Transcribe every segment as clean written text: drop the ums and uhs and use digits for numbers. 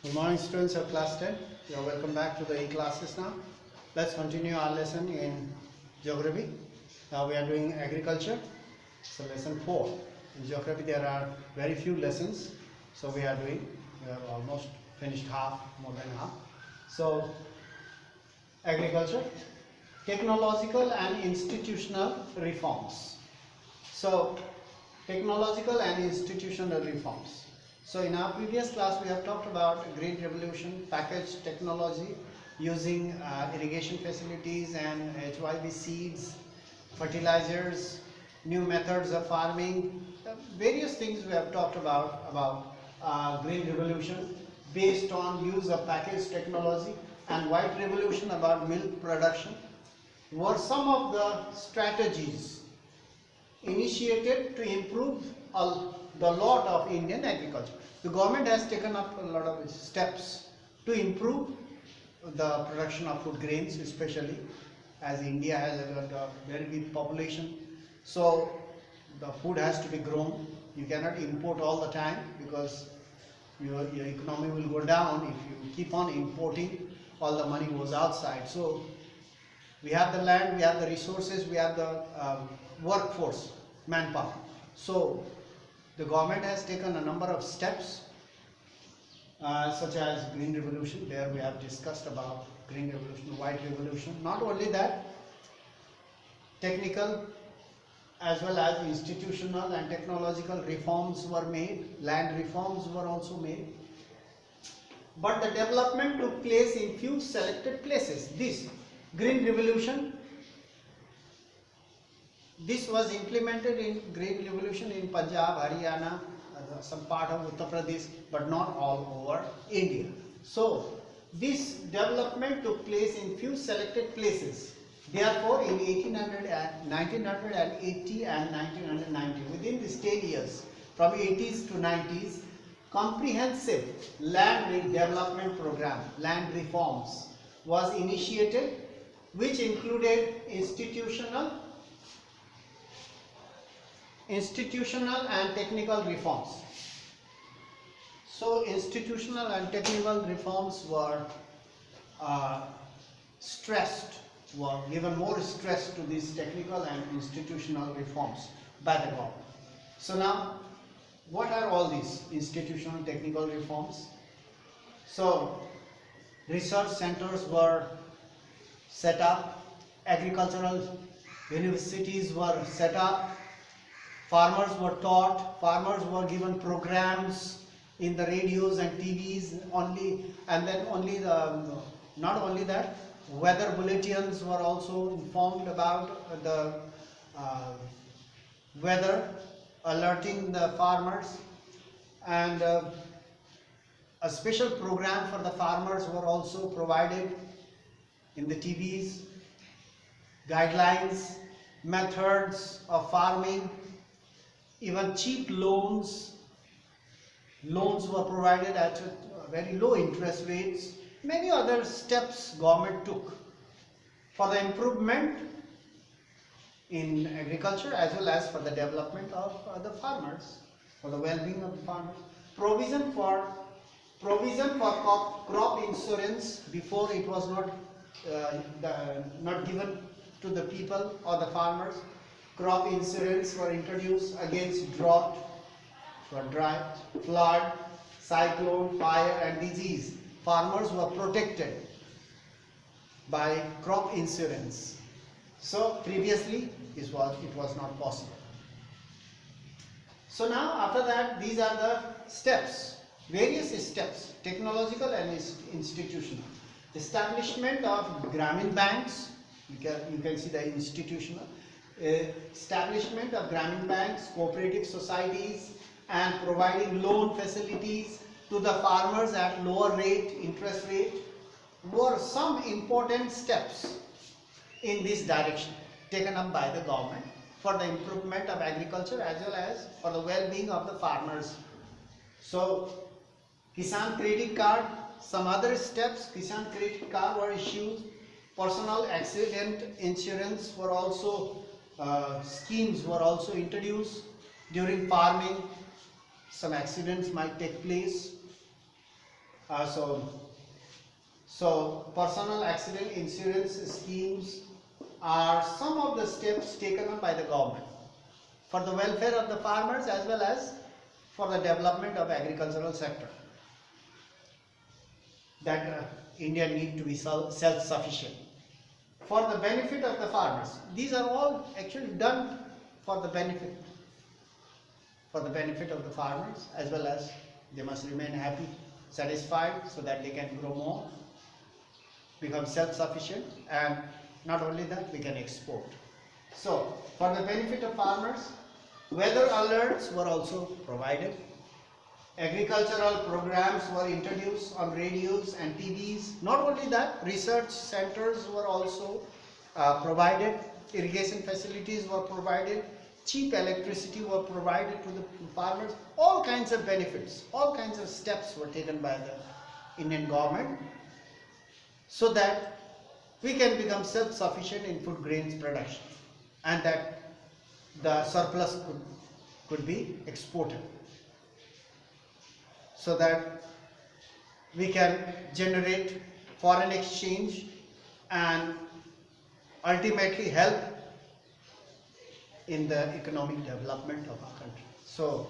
Good morning, students of class 10. You are welcome back to the e-classes now. Let's continue our lesson in geography. Now we are doing agriculture. So lesson 4. In geography there are very few lessons. So we have almost finished half, more than half. So agriculture, technological and institutional reforms. So technological and institutional reforms. So in our previous class we have talked about green revolution, packaged technology using irrigation facilities and HYB seeds, fertilizers, new methods of farming, various things we have talked about green revolution based on use of packaged technology, and white revolution about milk production were some of the strategies initiated to improve the lot of Indian agriculture. The government has taken up a lot of steps to improve the production of food grains, especially as India has a very big population. So the food has to be grown. You cannot import all the time because your economy will go down if you keep on importing. All the money goes outside. So we have the land, we have the resources, we have the workforce, manpower. So the government has taken a number of steps such as green revolution. There we have discussed about green revolution, white revolution. Not only that, technical as well as institutional and technological reforms were made, land reforms were also made. But the development took place in few selected places. This green revolution, this was implemented in green revolution in Punjab, Haryana, some part of Uttar Pradesh, but not all over India. So this development took place in few selected places. Therefore, in 1980 and 1990, within these 10 years, from 80s to 90s, comprehensive land development program, land reforms, was initiated, which included institutional and technical reforms. So institutional and technical reforms were given more stress to these technical and institutional reforms by the government. So now, what are all these institutional and technical reforms? So research centers were set up, agricultural universities were set up, farmers were taught, farmers were given programs in the radios and TVs only, and then not only that, weather bulletins were also informed about the weather, alerting the farmers, and a special program for the farmers were also provided in the TVs, guidelines, methods of farming, even cheap loans were provided at very low interest rates. Many other steps government took for the improvement in agriculture as well as for the development of the farmers, for the well-being of the farmers. Provision for crop insurance. Before it was not given to the people or the farmers. Crop insurance were introduced against drought, for drought, flood, cyclone, fire and disease. Farmers were protected by crop insurance. So previously it was not possible. So now after that, these are the steps, various steps, technological and institutional. Establishment of Gramin banks, you can see the institutional. Establishment of Gramin banks, cooperative societies, and providing loan facilities to the farmers at lower interest rate were some important steps in this direction taken up by the government for the improvement of agriculture as well as for the well-being of the farmers. So Kisan Credit Card, some other steps, Kisan Credit Card were issued, personal accident insurance were also schemes were also introduced during farming. Some accidents might take place. So personal accident insurance schemes are some of the steps taken up by the government for the welfare of the farmers as well as for the development of agricultural sector, that India need to be self-sufficient for the benefit of the farmers. These are all actually done for the benefit of the farmers, as well as they must remain happy, satisfied, so that they can grow more, become self-sufficient, and not only that, we can export. So for the benefit of farmers, weather alerts were also provided. Agricultural programs were introduced on radios and TVs. Not only that, research centers were also provided, irrigation facilities were provided, cheap electricity were provided to the farmers. All kinds of benefits, all kinds of steps were taken by the Indian government so that we can become self-sufficient in food grains production, and that the surplus could be exported, so that we can generate foreign exchange and ultimately help in the economic development of our country. So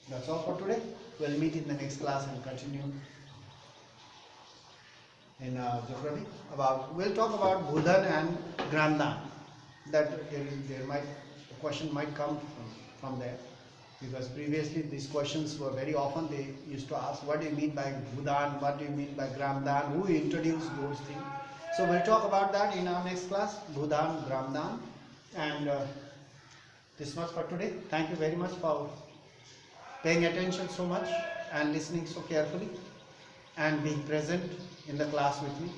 that's all for today. We'll meet in the next class and continue in geography. We'll talk about Bhudan and Gramdan. That a question might come from there, because previously these questions were very often, they used to ask, what do you mean by Bhudan, what do you mean by Gramdan, who introduced those things. So we'll talk about that in our next class, Bhudan, Gramdan. And this much for today. Thank you very much for paying attention so much and listening so carefully and being present in the class with me.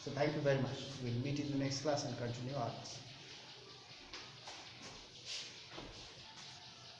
So thank you very much. We'll meet in the next class and continue our class.